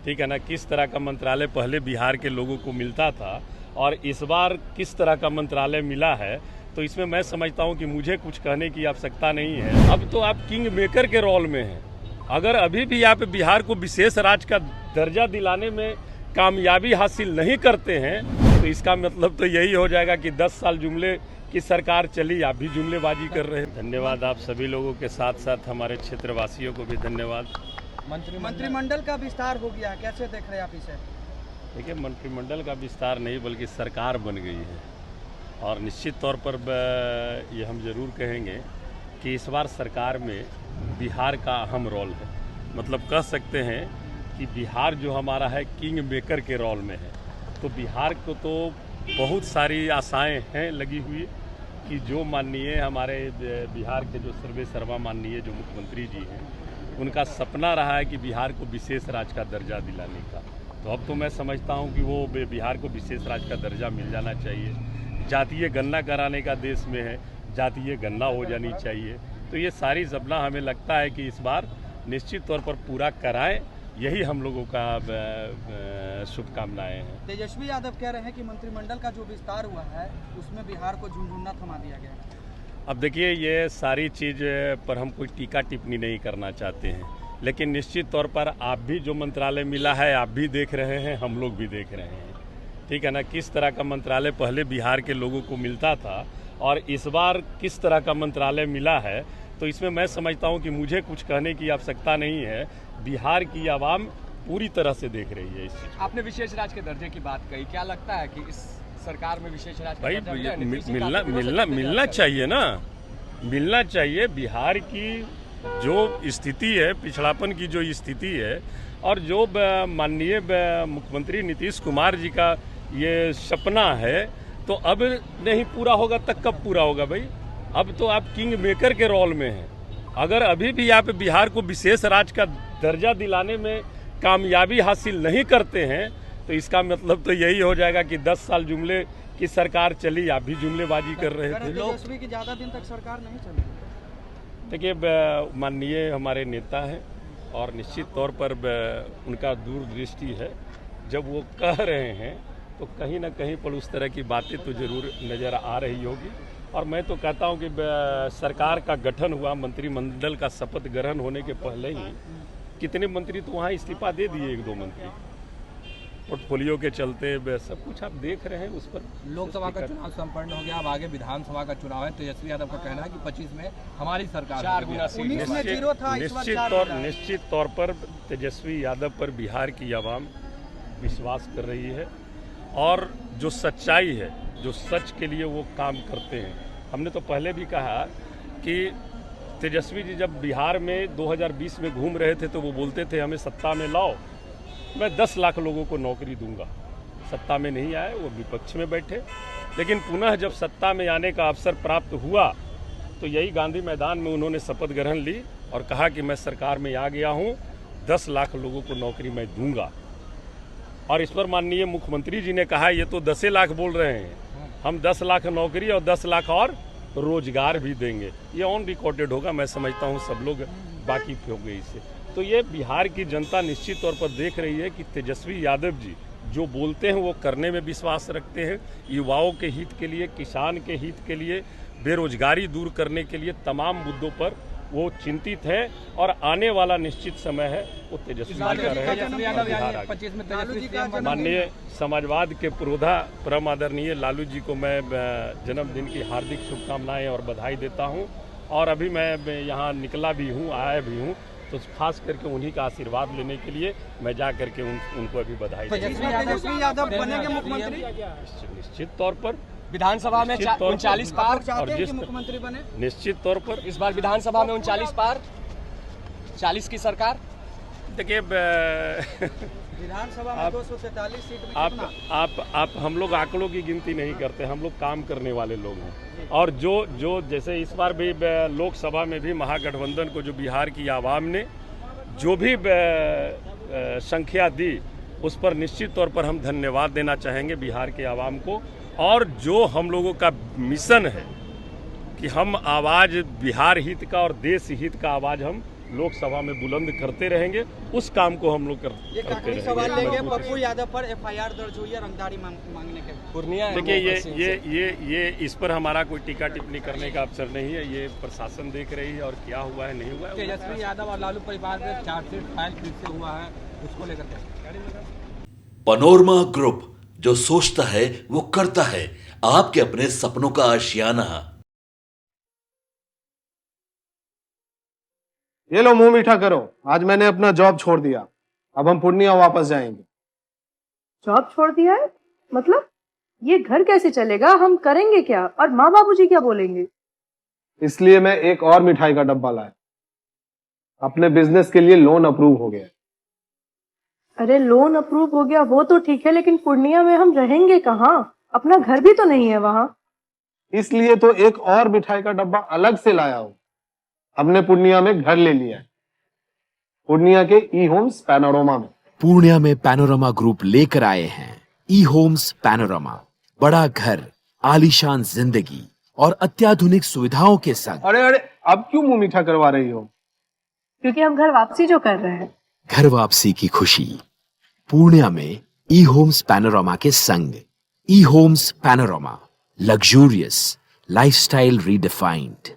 ठीक है ना, किस तरह का मंत्रालय पहले बिहार के लोगों को मिलता था और इस बार किस तरह का मंत्रालय मिला है, तो इसमें मैं समझता हूं कि मुझे कुछ कहने की आवश्यकता नहीं है। अब तो आप किंग मेकर के रोल में हैं। अगर अभी भी आप बिहार को विशेष राज्य का दर्जा दिलाने में कामयाबी हासिल नहीं करते हैं, तो इसका मतलब तो यही हो जाएगा कि 10 साल जुमले की सरकार चली, आप भी जुमलेबाजी कर रहे हैं। धन्यवाद आप सभी लोगों के साथ साथ हमारे क्षेत्रवासियों को भी धन्यवाद। मंत्रिमंडल का विस्तार हो गया, कैसे देख रहे हैं आप इसे? देखिए, मंत्रिमंडल का विस्तार नहीं बल्कि सरकार बन गई है और निश्चित तौर पर ये हम जरूर कहेंगे कि इस बार सरकार में बिहार का अहम रोल है। मतलब कह सकते हैं कि बिहार जो हमारा है किंग मेकर के रोल में है। तो बिहार को तो बहुत सारी आशाएं हैं लगी हुई कि जो माननीय हमारे बिहार के जो सर्वेसर्वा माननीय जो मुख्यमंत्री जी हैं, उनका सपना रहा है कि बिहार को विशेष राज्य का दर्जा दिलाने का। तो अब तो मैं समझता हूं कि वो बिहार को विशेष राज्य का दर्जा मिल जाना चाहिए। जातीय गणना कराने का देश में है, जातीय गणना हो जानी चाहिए। तो ये सारी सपना हमें लगता है कि इस बार निश्चित तौर पर पूरा कराएं, यही हम लोगों का शुभकामनाएं हैं। तेजस्वी यादव कह रहे हैं कि मंत्रिमंडल का जो विस्तार हुआ है उसमें बिहार को झुनझुना थमा दिया गया है। अब देखिए, ये सारी चीज़ पर हम कोई टीका टिप्पणी नहीं करना चाहते हैं, लेकिन निश्चित तौर पर आप भी जो मंत्रालय मिला है आप भी देख रहे हैं, हम लोग भी देख रहे हैं। ठीक है ना, किस तरह का मंत्रालय पहले बिहार के लोगों को मिलता था और इस बार किस तरह का मंत्रालय मिला है, तो इसमें मैं समझता हूं कि मुझे कुछ कहने की आवश्यकता नहीं है। बिहार की आवाम पूरी तरह से देख रही है इस चीज़। आपने विशेष राज्य के दर्जे की बात कही, क्या लगता है कि इस सरकार में विशेष राज्य भाई मिलना चाहिए ना, मिलना चाहिए। बिहार की जो स्थिति है, पिछड़ापन की जो स्थिति है, और जो माननीय मुख्यमंत्री नीतीश कुमार जी का ये सपना है, तो अब नहीं पूरा होगा तक कब पूरा होगा भाई? अब तो आप किंग मेकर के रोल में हैं। अगर अभी भी आप बिहार को विशेष राज्य का दर्जा दिलाने में कामयाबी हासिल नहीं करते हैं, तो इसका मतलब तो यही हो जाएगा कि 10 साल जुमले की सरकार चली, आप भी जुमलेबाजी कर रहे थे। तेजस्वी की ज़्यादा दिन तक सरकार नहीं चली। देखिए, माननीय हमारे नेता हैं और निश्चित तौर पर उनका दूरदृष्टि है। जब वो कह रहे हैं तो कहीं ना कहीं पर उस तरह की बातें तो जरूर नज़र आ रही होगी। और मैं तो कहता हूं कि सरकार का गठन हुआ, मंत्रिमंडल का शपथ ग्रहण होने के पहले ही कितने मंत्री तो वहाँ इस्तीफा दे दिए, 1-2 मंत्री पोर्टफोलियो के चलते। सब कुछ आप देख रहे हैं। उस पर लोकसभा का चुनाव संपन्न हो गया, अब आगे विधानसभा का चुनाव है। तेजस्वी यादव का कहना है कि 25 में हमारी सरकार 4 गुना सीट। निश्चित तौर पर तेजस्वी यादव पर बिहार की आवाम विश्वास कर रही है और जो सच्चाई है, जो सच के लिए वो काम करते हैं। हमने तो पहले भी कहा कि तेजस्वी जी जब बिहार में 2020 में घूम रहे थे तो वो बोलते थे हमें सत्ता में लाओ, मैं 10 लाख लोगों को नौकरी दूंगा। सत्ता में नहीं आए, वो विपक्ष में बैठे, लेकिन पुनः जब सत्ता में आने का अवसर प्राप्त हुआ तो यही गांधी मैदान में उन्होंने शपथ ग्रहण ली और कहा कि मैं सरकार में आ गया हूँ, 10 लाख लोगों को नौकरी मैं दूंगा। और इस पर माननीय मुख्यमंत्री जी ने कहा ये तो 10 लाख बोल रहे हैं, हम 10 लाख नौकरी और 10 लाख और रोजगार भी देंगे। ये ऑन रिकॉर्डेड होगा, मैं समझता हूँ सब लोग वाकिफ हो गए इससे। तो ये बिहार की जनता निश्चित तौर पर देख रही है कि तेजस्वी यादव जी जो बोलते हैं वो करने में विश्वास रखते हैं। युवाओं के हित के लिए, किसान के हित के लिए, बेरोजगारी दूर करने के लिए तमाम मुद्दों पर वो चिंतित है और आने वाला निश्चित समय है वो तेजस्वी जी का रहेगा। माननीय समाजवाद के पुरोधा परम आदरणीय लालू जी को मैं जन्मदिन की हार्दिक शुभकामनाएं और बधाई देता हूं। और अभी मैं यहाँ निकला भी हूँ, आया भी हूँ, तो खास करके उन्हीं का आशीर्वाद लेने के लिए मैं जा करके उनको अभी बधाई देता हूं। तेजस्वी यादव बनेंगे मुख्यमंत्री? निश्चित तौर पर विधानसभा में 39 पार और जिस मुख्यमंत्री बने निश्चित तौर पर इस बार विधानसभा में 39 पार, 40 की सरकार। देखिए, विधानसभा में 243 सीट में आप हम लोग आंकड़ों की गिनती नहीं करते, हम लोग काम करने वाले लोग हैं। और जो जैसे इस बार भी लोकसभा में भी महागठबंधन को जो बिहार की आवाम ने जो भी संख्या दी, उस पर निश्चित तौर पर हम धन्यवाद देना चाहेंगे बिहार के आवाम को। और जो हम लोगों का मिशन है कि हम आवाज़ बिहार हित का और देश हित का आवाज़ हम लोकसभा में बुलंद करते रहेंगे। उस काम को हम लोग ये करते आखिरी सवाल रहेंगे। लेंगे, पप्पू यादव पर एफआईआर दर्ज हुई है रंगदारी मांगने के। पूर्णिया देखिए ये इस पर हमारा कोई टीका टिप्पणी करने का अवसर नहीं है। ये प्रशासन देख रही है और क्या हुआ है नहीं हुआ है। तेजस्वी यादव और लालू परिवार में चार्जशीट फाइल फिर से हुआ है, उसको लेकर के पनोरमा ग्रुप, जो सोचता है वो करता है। आपके अपने सपनों का आशियाना। ये लो मुंह मीठा करो, आज मैंने अपना जॉब छोड़ दिया। अब हम पूर्णिया वापस जाएंगे। जॉब छोड़ दिया है? मतलब ये घर कैसे चलेगा? हम करेंगे क्या? और माँ बाबूजी क्या बोलेंगे? इसलिए मैं एक और मिठाई का डब्बा लाया। अपने बिजनेस के लिए लोन अप्रूव हो गया। अरे लोन अप्रूव हो गया वो तो ठीक है, लेकिन पूर्णिया में हम रहेंगे कहाँ? अपना घर भी तो नहीं है वहाँ। इसलिए तो एक और मिठाई का डब्बा अलग से लाया हूं। हमने पूर्णिया में घर ले लिया है, पूर्णिया के ई होम्स पैनोरमा में। पूर्णिया में पैनोरमा ग्रुप लेकर आए हैं ई होम्स पैनोरमा। बड़ा घर, आलीशान जिंदगी और अत्याधुनिक सुविधाओं के संग। अरे अब क्यों मुंह मीठा करवा रही हो? क्योंकि हम घर वापसी जो कर रहे हैं। घर वापसी की खुशी पूर्णिया में ई होम्स पैनोरमा के संग। ई homes panorama, luxurious lifestyle redefined.